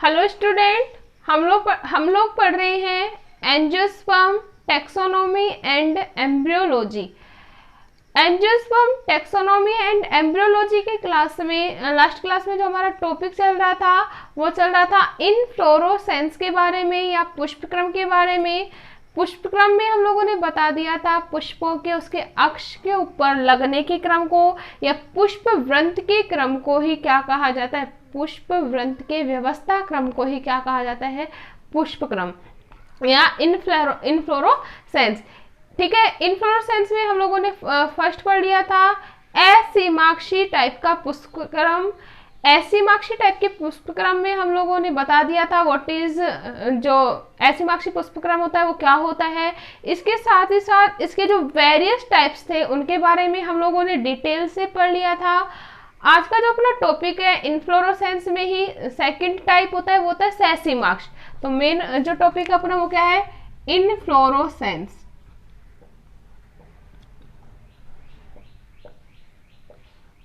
Hello student, हम लोग पढ़ रहे हैं angiosperm, taxonomy and embryology. Angiosperm, taxonomy and embryology के क्लास में लास्ट क्लास में जो हमारा टॉपिक चल रहा था वो चल रहा था इनफ्लोरोसेंस के बारे में या पुष्पक्रम के बारे में। पुष्पक्रम में हम लोगों ने बता दिया था पुष्पों के उसके अक्ष के ऊपर लगने के क्रम को या पुष्प वृंत के क्रम को ही क्या कहा जाता है, पुष्प वृंत के व्यवस्था क्रम को ही क्या कहा जाता है, पुष्पक्रम या इनफ्लोरोसेंस। ठीक है, इनफ्लोरोसेंस में हम लोगों ने फर्स्ट पढ़ लिया था एसीमाक्षी टाइप का पुष्पक्रम। एसीमाक्षी टाइप के पुष्पक्रम में हम लोगों ने बता दिया था व्हाट इज, जो एसीमाक्षी पुष्पक्रम होता है वो क्या होता है। इसके साथ ही साथ इसके जो वेरियस टाइप्स थे उनके बारे में हम लोगों ने डिटेल से पढ़ लिया था। आज का जो अपना टॉपिक है इनफ्लोरोसेंस में ही सेकंड टाइप होता है, वो होता है सेसीमाक्ष। तो मेन जो टॉपिक अपना वो क्या है, इनफ्लोरोसेंस।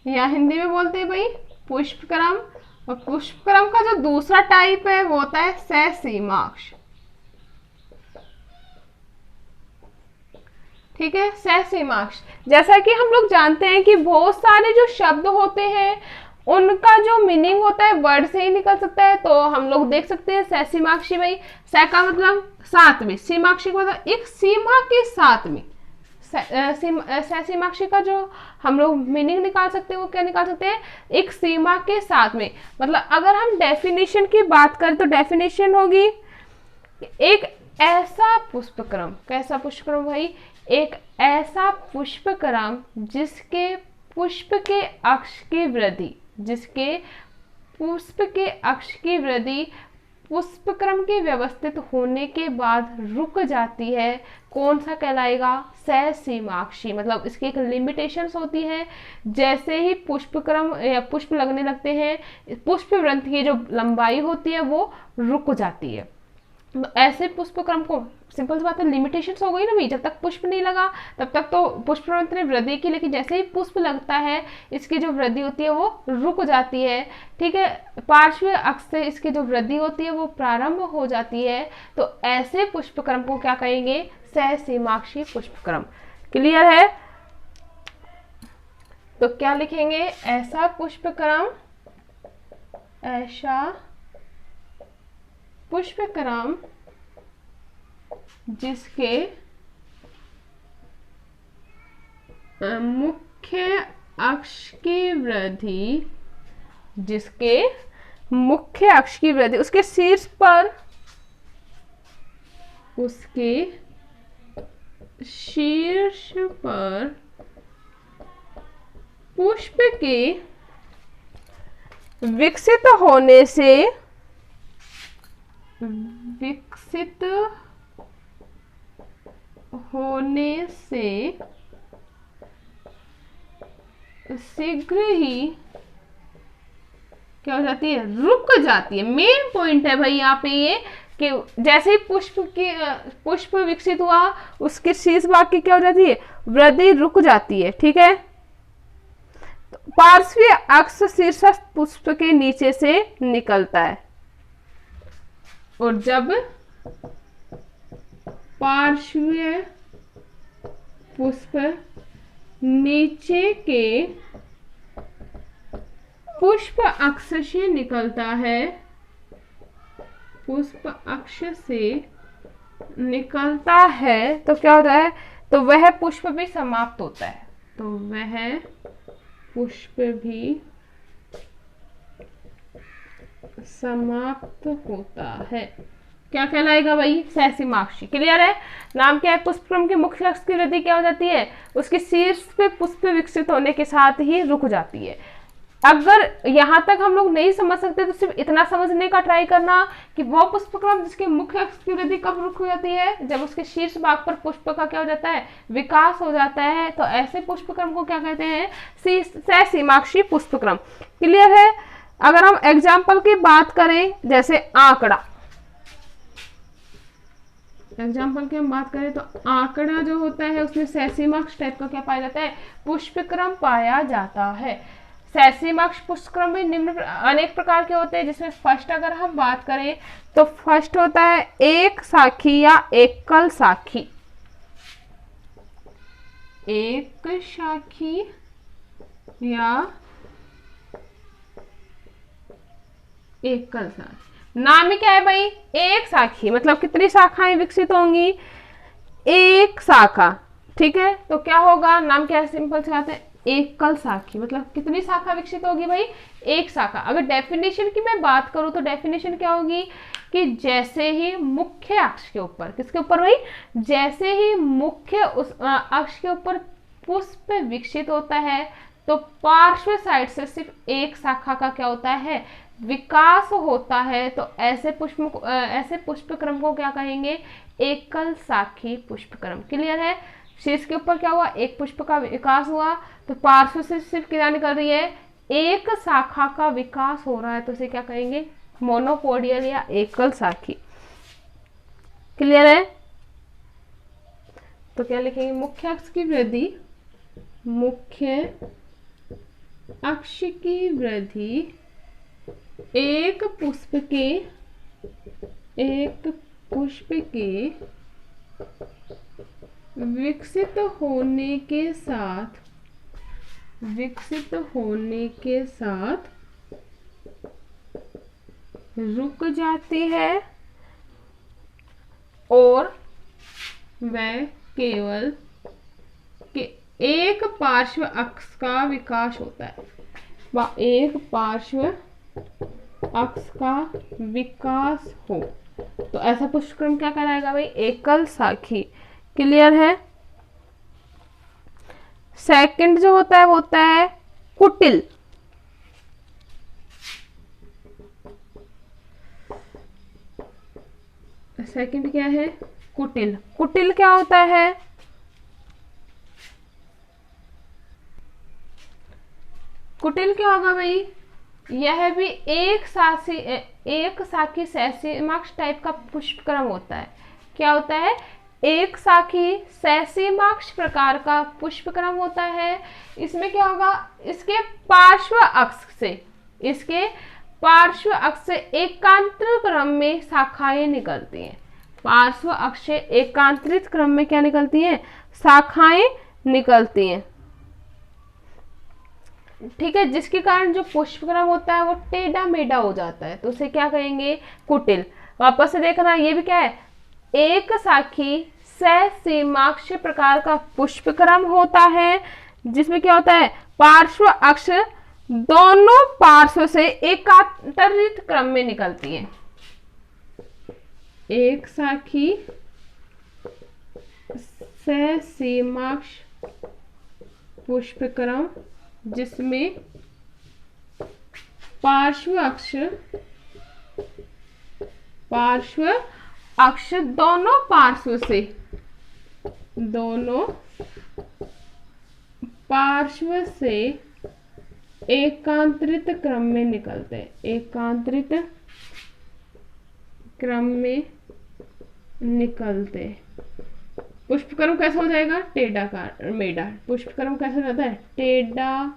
या हिंदी में बोलते हैं भाई पुष्पक्रम। और पुष्पक्रम का जो दूसरा टाइप है वो होता है सेसीमाक्ष। ठीक है, सेसीमाक्ष। जैसा कि हम लोग जानते हैं कि बहुत सारे जो शब्द होते हैं उनका जो मीनिंग होता है वर्ड से ही निकल सकता है। तो हम लोग देख सकते हैं सेसीमाक्षी, भाई से का मतलब साथ में, सीमाक्षी का मतलब एक सीमा के साथ में। सेसीमाक्षी का जो हम लोग मीनिंग निकाल सकते हैं वो क्या निकाल सकते हैं, एक सीमा के साथ में। मतलब अगर हम डेफिनेशन की बात करें तो डेफिनेशन होगी एक ऐसा पुष्पक्रम, कैसा पुष्पक्रम भाई, एक ऐसा पुष्पक्रम जिसके पुष्प के अक्ष की वृद्धि, जिसके पुष्प के अक्ष की वृद्धि पुष्पक्रम के व्यवस्थित होने के बाद रुक जाती है। कौन सा कहलाएगा, सेसीमाक्षी। मतलब इसकी एक लिमिटेशंस होती है, जैसे ही पुष्पक्रम या पुष्प लगने लगते हैं पुष्प वृंत की जो लंबाई होती है वो रुक जाती है। ऐसे पुष्पक्रम को, सिंपल सी बात है, लिमिटेशंस हो गई ना भाई, जब तक पुष्प नहीं लगा तब तक तो पुष्प वृंत ने वृद्धि की, लेकिन जैसे ही पुष्प लगता है इसकी जो वृद्धि होती है वो रुक जाती है। ठीक है, पार्श्व अक्ष से इसकी जो वृद्धि होती है वो प्रारंभ हो जाती है। तो ऐसे पुष्पक्रम को क्या कहेंगे, सेसीमाक्षी पुष्पक्रम। क्लियर है? तो क्या लिखेंगे, ऐसा पुष्पक्रम, ऐसा पुष्पक्रम जिसके मुख्य अक्ष की वृद्धि, जिसके मुख्य अक्ष की वृद्धि, उसके शीर्ष पर, उसके शीर्ष पर पुष्प के विकसित होने से, विकसित होने से शीघ्र ही क्या हो जाती है, रुक जाती है। मेन पॉइंट है भाई यहाँ पे ये कि जैसे ही पुष्प विकसित हुआ उसके शीर्ष भाग की क्या हो जाती है, वृद्धि रुक जाती है। ठीक है, तो पार्श्वीय अक्ष शीर्षस्थ पुष्प के नीचे से निकलता है, और जब पार्श्वीय पुष्प नीचे के पुष्प अक्ष से निकलता है, पुष्प अक्ष से निकलता है, तो क्या होता है, तो वह पुष्प भी समाप्त होता है। तो वह पुष्प भी समाप्त होता है। क्या कहलाएगा भाई, सेसीमाक्षी। क्लियर है? नाम क्या है, पुष्पक्रम के मुख्य अक्ष की वृद्धि क्या हो जाती है, उसके शीर्ष पे पुष्प विकसित होने के साथ ही रुक जाती है। अगर यहां तक हम लोग नहीं समझ सकते तो सिर्फ इतना समझने का ट्राई करना कि वो पुष्पक्रम जिसके मुख्य अक्ष की वृद्धि कब रुक जाती है, जब उसके शीर्ष भाग पर पुष्प का क्या हो जाता है, विकास हो जाता है। तो ऐसे पुष्पक्रम को क्या कहते हैं, सेसीमाक्षी पुष्पक्रम। क्लियर है? अगर हम एग्जाम्पल की बात करें, जैसे आंकड़ा, एग्जाम्पल की हम बात करें तो आंकड़ा जो होता है उसमें सेसीमाक्ष टाइप का क्या पाया जाता है, पुष्पक्रम पाया जाता है। सहसीम अक्ष पुष्पक्रम में निम्न अनेक प्रकार के होते हैं, जिसमें फर्स्ट अगर हम बात करें तो फर्स्ट होता है एक साखी या एकल साखी। एक शाखी या एकल साखी। नाम ही क्या है भाई? एक साखी। मतलब कितनी शाखाएं विकसित होंगी? एक शाखा। ठीक है, तो क्या होगा? नाम क्या है? सिंपल से आते हैं एकल साखी। मतलब कितनी शाखा विकसित होगी भाई? एक शाखा। अगर डेफिनेशन की मैं बात करूं तो डेफिनेशन क्या होगी कि जैसे ही मुख्य अक्ष के ऊपर, किसके ऊपर भाई? जैसे ही मुख्य उस अक्ष के ऊपर पुष्प विकसित होता है तो पार्श्व साइड से सिर्फ एक शाखा का क्या होता है? विकास होता है। तो ऐसे पुष्पक्रम को क्या कहेंगे? एकल साखी पुष्पक्रम। क्लियर है? शीर्ष के ऊपर क्या हुआ? एक पुष्प का विकास हुआ, तो पार्श्व से सिर्फ क्या निकल रही है? एक शाखा का विकास हो रहा है, तो इसे क्या कहेंगे? मोनोपोडियल या एकल साखी। क्लियर है? तो क्या लिखेंगे? मुख्य अक्ष की वृद्धि, मुख्य अक्ष की वृद्धि एक पुष्प के विकसित होने के साथ रुक जाती है और वह केवल एक पार्श्व अक्ष का विकास होता है। एक पार्श्व अक्ष का विकास हो, तो ऐसा पुष्पक्रम क्या कहलाएगा भाई? एकल साखी। क्लियर है? सेकंड जो होता है वो होता है कुटिल। सेकंड क्या है? कुटिल। कुटिल क्या होता है? कुटिल क्या होगा भाई? यह भी एक साखी सहसीमाक्ष टाइप का पुष्पक्रम होता है। क्या होता है? एक साखी सहसीमाक्ष प्रकार का पुष्पक्रम होता है। इसमें क्या होगा? इसके पार्श्व अक्ष से एकांतर क्रम में शाखाएं निकलती हैं। पार्श्व अक्ष से एकांतरित क्रम में क्या निकलती हैं? शाखाएं निकलती हैं। ठीक है, जिसके कारण जो पुष्पक्रम होता है वो टेढ़ा मेढ़ा हो जाता है, तो उसे क्या कहेंगे? कुटिल। वापस से देखना, ये भी क्या है? एक साखी सहसीमाक्ष प्रकार का पुष्पक्रम होता है, जिसमें क्या होता है? पार्श्व अक्ष दोनों पार्श्व से एकांतरित क्रम में निकलती है। एक साखी सहसीमाक्ष पुष्पक्रम जिसमें पार्श्व अक्ष दोनों पार्श्व से एकांतरित क्रम में निकलते हैं। एकांतरित क्रम में निकलते। पुष्पक्रम कैसा हो जाएगा? टेढ़ा मेढ़ा। पुष्पक्रम कैसा हो जाता है? टेढ़ा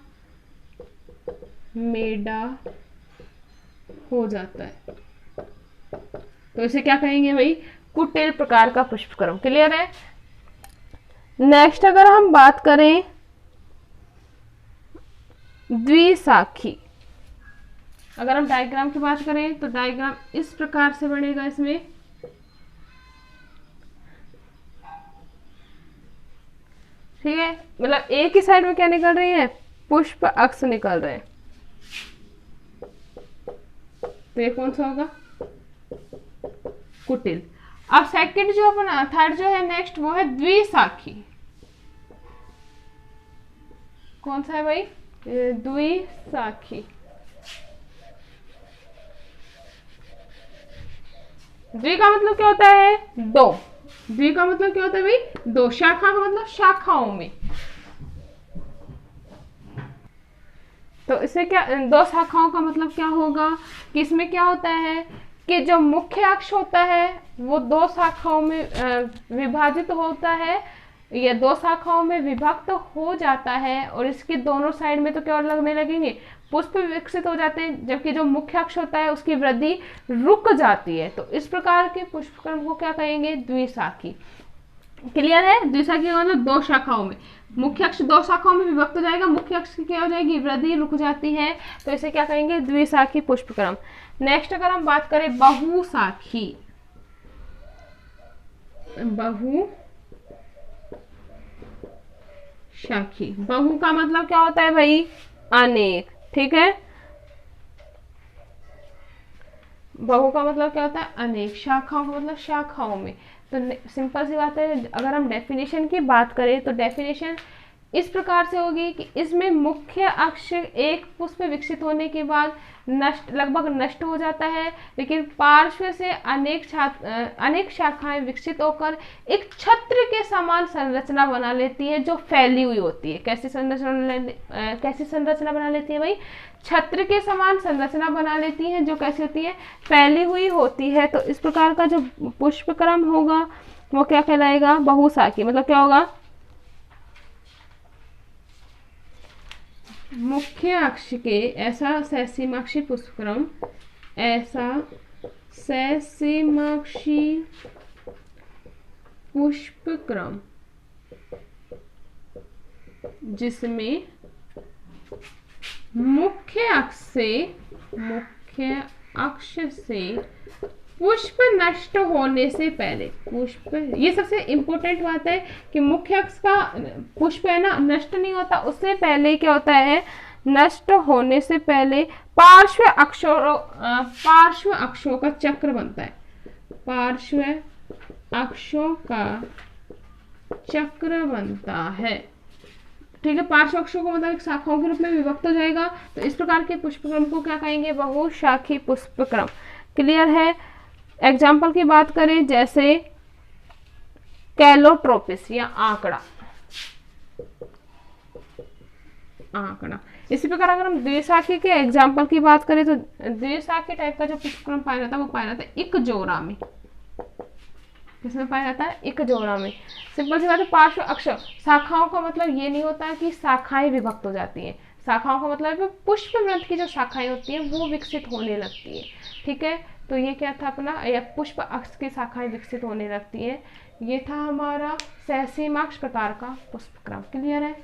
मेढ़ा हो जाता है, तो इसे क्या कहेंगे भाई? कुटिल प्रकार का पुष्पक्रम। क्लियर है? नेक्स्ट अगर हम बात करें द्विशाखी। अगर हम डायग्राम की बात करें तो डायग्राम इस प्रकार से बनेगा। इसमें ठीक है, मतलब एक ही साइड में क्या निकल रही है? पुष्प अक्ष निकल रहे हैं। तो ये कौन सा होगा? कुटिल। अब सेकंड जो अपना थर्ड जो है नेक्स्ट वो है द्विशाखी। कौन सा है भाई? द्विशाखी। द्वि का मतलब क्या होता है? दो। द्वि का मतलब क्या होता है भाई? दो। शाखा का मतलब शाखाओं में। तो इसे क्या, दो शाखाओं का मतलब क्या होगा कि इसमें क्या होता है कि जो मुख्य अक्ष होता है वो दो शाखाओं में विभाजित होता है, ये दो शाखाओं में विभक्त हो जाता है और इसके दोनों साइड में तो क्या लगने लगेंगे, पुष्प विकसित हो जाते हैं, जबकि जो मुख्य अक्ष होता है उसकी वृद्धि रुक जाती है। तो इस प्रकार के पुष्पक्रम को क्या कहेंगे, द्विशाखी। क्लियर है, द्विशाखी का मतलब दो शाखाओं में, मुख्य अक्ष दो शाखाओं में विभक्त हो जाएगा, मुख्य अक्ष की क्या हो जाएगी, वृद्धि रुक जाती है, तो इसे क्या कहेंगे, द्विशाखी पुष्पक्रम। नेक्स्ट अगर हम बात करें बहुशाखी, बहुशाखी, बहु का मतलब क्या होता है भाई, अनेक, ठीक है, बहु का मतलब क्या होता है, अनेक, शाखाओं का मतलब शाखाओं में। तो सिंपल सी बात है, अगर हम डेफिनेशन की बात करें तो डेफिनेशन इस प्रकार से होगी कि इसमें मुख्य अक्ष एक पुष्प विकसित होने के बाद लगभग नष्ट हो जाता है, लेकिन पार्श्व से अनेक शाखाएं विकसित होकर एक छत्र के समान संरचना बना लेती है, जो फैली हुई होती है। कैसी संरचना बना लेती है भाई, छत्र के समान संरचना बना लेती है, जो कैसी होती है, फैली हुई होती है। तो इस प्रकार का जो पुष्पक्रम होगा वो क्या कहलाएगा, बहुशाखी। मतलब क्या होगा, मुख्य अक्ष के ऐसा सहसीमाक्षी पुष्पक्रम, ऐसा सहसीमाक्षी पुष्पक्रम जिसमें मुख्य अक्ष से पुष्प नष्ट होने से पहले, पुष्प, ये सबसे इंपॉर्टेंट बात है कि मुख्य अक्ष का पुष्प है ना, नष्ट नहीं होता, उससे पहले क्या होता है, नष्ट होने से पहले पार्श्व अक्षों का चक्र बनता है, पार्श्व अक्षों का चक्र बनता है, ठीक है। पार्श्व अक्षों को मतलब एक शाखाओं के रूप में विभक्त हो जाएगा। तो इस प्रकार के पुष्पक्रम को क्या कहेंगे, बहुशाखी पुष्पक्रम। क्लियर है। एग्जाम्पल की बात करें जैसे कैलोट्रोपिस या आंकड़ा, इसी प्रकार अगर हम द्विशाखी के एग्जाम्पल की बात करें तो द्विशाखी टाइप का जो पुष्पक्रम पाया जाता है वो पाया जाता है एक जोड़ा में। किसमें पाया जाता है, एक जोड़ा में। सिंपल सी बात है, पार्श्व अक्ष, शाखाओं का मतलब ये नहीं होता कि शाखाएं विभक्त हो जाती हैं, शाखाओं का मतलब है पुष्प वृंत की जो शाखाएं होती हैं वो विकसित होने लगती है, ठीक है। तो ये क्या था अपना, या पुष्प अक्ष की शाखाएं विकसित होने लगती है, ये था हमारा सहसीमाक्ष प्रकार का पुष्पक्रम। क्लियर है।